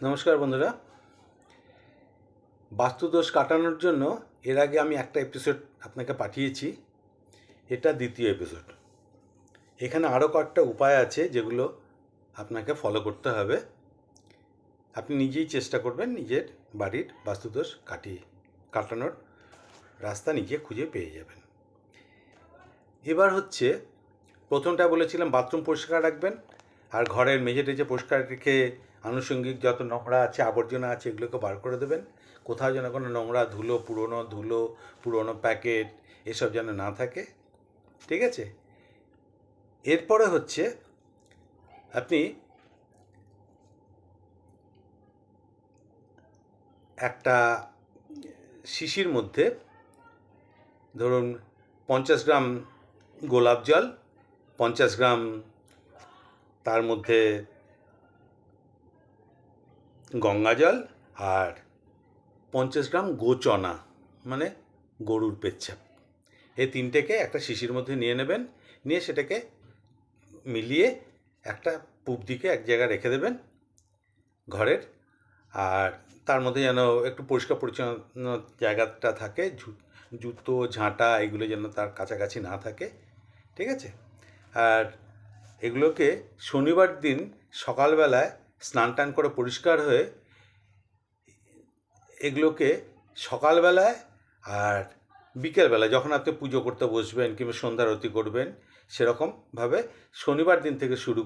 নমস্কার বন্ধুরা, বাস্তুদোষ কাটানোর জন্য এর আগে আমি একটা এপিসোড আপনাকে পাঠিয়েছি। এটা দ্বিতীয় এপিসোড। এখানে আরও কয়েকটা উপায় আছে যেগুলো আপনাকে ফলো করতে হবে। আপনি নিজেই চেষ্টা করবেন নিজের বাড়ির বাস্তুদোষ কাটানোর রাস্তা নিজে খুঁজে পেয়ে যাবেন। এবার হচ্ছে প্রথমটা বলেছিলাম বাথরুম পরিষ্কার রাখবেন, আর ঘরের মেঝে টেঝে পরিষ্কার রেখে আনুষঙ্গিক যত নোংরা আছে আবর্জনা আছে এগুলোকে বার করে দেবেন। কোথাও যেন কোনো নোংরা ধুলো পুরনো প্যাকেট এসব যেন না থাকে, ঠিক আছে? এরপরে হচ্ছে আপনি একটা শিশির মধ্যে ধরুন 50 গ্রাম গোলাপ জল, 50 গ্রাম তার মধ্যে গঙ্গা জল, আর 50 গ্রাম গোচনা মানে গরুর পেচ্ছাপ, এই তিনটেকে একটা শিশির মধ্যে নিয়ে নেবেন। নিয়ে সেটাকে মিলিয়ে একটা পূব দিকে এক জায়গায় রেখে দেবেন ঘরের। আর তার মধ্যে যেন একটু পরিষ্কার পরিচ্ছন্ন জায়গাটা থাকে, জুতো ঝাঁটা এগুলো যেন তার কাছাকাছি না থাকে, ঠিক আছে? আর এগুলোকে শনিবার দিন সকালবেলায় স্নান টান করে পরিষ্কার হয়ে এগুলোকে সকালবেলায় আর বিকেলবেলায় যখন আপনি পুজো করতে বসবেন কিংবা সন্ধ্যারতি করবেন সেরকমভাবে শনিবার দিন থেকে শুরু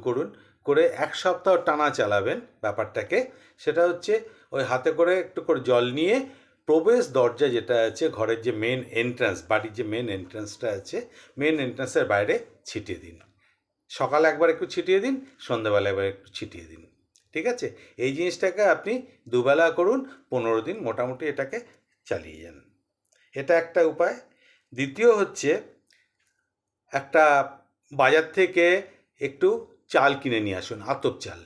করে 1 সপ্তাহ টানা চালাবেন ব্যাপারটাকে। সেটা হচ্ছে ওই হাতে করে একটু করে জল নিয়ে প্রবেশ দরজা যেটা আছে ঘরের, যে মেন এন্ট্রান্স, বাড়ির যে মেন এন্ট্রান্সটা আছে, মেন এন্ট্রান্সের বাইরে ছিটিয়ে দিন। সকালে একবার একটু ছিটিয়ে দিন, সন্ধ্যাবেলা একবার একটু ছিটিয়ে দিন, ঠিক আছে? এই জিনিসটাকে আপনি দুবেলা করুন, 15 দিন মোটামুটি এটাকে চালিয়ে যান। এটা একটা উপায়। দ্বিতীয় হচ্ছে একটা বাজার থেকে একটু চাল কিনে নিয়ে আসুন, আতপ চাল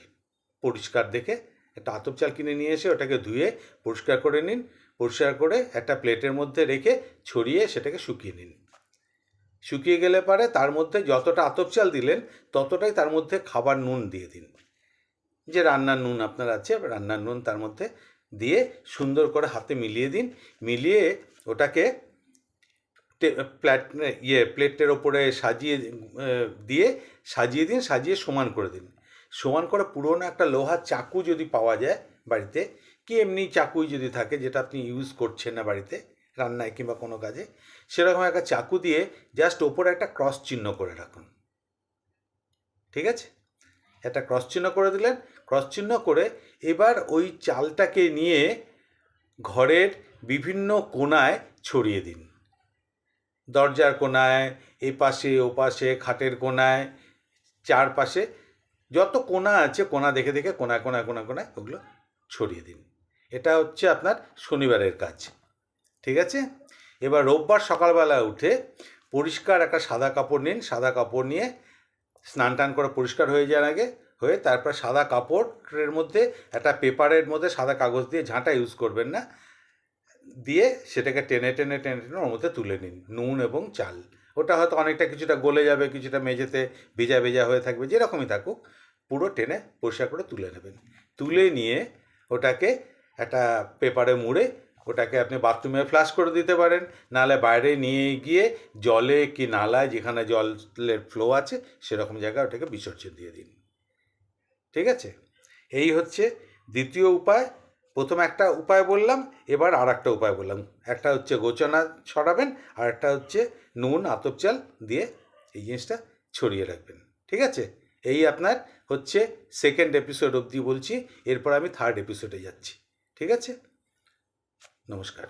পরিষ্কার দেখে একটা আতপ চাল কিনে নিয়ে এসে ওটাকে ধুয়ে পরিষ্কার করে নিন। পরিষ্কার করে একটা প্লেটের মধ্যে রেখে ছড়িয়ে সেটাকে শুকিয়ে নিন। শুকিয়ে গেলে পরে তার মধ্যে যতটা আতপ চাল দিলেন ততটাই তার মধ্যে খাবার নুন দিয়ে দিন, যে রান্নার নুন আপনার আছে রান্নার নুন তার মধ্যে দিয়ে সুন্দর করে হাতে মিলিয়ে দিন। মিলিয়ে ওটাকে প্লেটের ওপরে সাজিয়ে দিন, সাজিয়ে সমান করে দিন। সমান করে পুরোনো একটা লোহার চাকু যদি পাওয়া যায় বাড়িতে, কি এমনি চাকুই যদি থাকে যেটা আপনি ইউজ করছেন না বাড়িতে রান্নায় কিংবা কোনো কাজে, সেরকম একটা চাকু দিয়ে জাস্ট ওপরে একটা ক্রস চিহ্ন করে রাখুন, ঠিক আছে? একটা ক্রস চিহ্ন করে দিলেন। ক্রস চিহ্ন করে এবার ওই চালটাকে নিয়ে ঘরের বিভিন্ন কোণায় ছড়িয়ে দিন। দরজার কোণায়, এপাশে ওপাশে, খাটের কোণায়, চারপাশে যত কোণা আছে কোণা দেখে দেখে কোণায় ওগুলো ছড়িয়ে দিন। এটা হচ্ছে আপনার শনিবারের কাজ, ঠিক আছে? এবার রোববার সকালবেলা উঠে পরিষ্কার একটা সাদা কাপড় নিন। সাদা কাপড় নিয়ে স্নান টান করে পরিষ্কার হয়ে যাওয়ার আগে তারপর সাদা কাপড়ের মধ্যে একটা পেপারের মধ্যে সাদা কাগজ দিয়ে, ঝাঁটা ইউজ করবেন না, দিয়ে সেটাকে টেনে ওর মধ্যে তুলে নিন নুন এবং চাল। ওটা হয়তো অনেকটা কিছুটা গলে যাবে, কিছুটা মেঝেতে ভেজা হয়ে থাকবে, যেরকমই থাকুক পুরো টেনে পরিষ্কার করে তুলে নেবেন। তুলে নিয়ে ওটাকে একটা পেপারে মুড়ে ওটাকে আপনি বাথরুমে ফ্লাশ করে দিতে পারেন, নাহলে বাইরে নিয়ে গিয়ে জলে কি নালায় যেখানে জলের ফ্লো আছে সেরকম জায়গায় ওটাকে বিসর্জন দিয়ে দিন, ঠিক আছে? এই হচ্ছে দ্বিতীয় উপায়। প্রথম একটা উপায় বললাম, এবার আর একটা উপায় বললাম। একটা হচ্ছে গোচনা ছড়াবেন, আর একটা হচ্ছে নুন আতপ চাল দিয়ে এই জিনিসটা ছড়িয়ে রাখবেন, ঠিক আছে? এই আপনার হচ্ছে সেকেন্ড এপিসোড অবধি বলছি, এরপর আমি থার্ড এপিসোডে যাচ্ছি, ঠিক আছে? নমস্কার।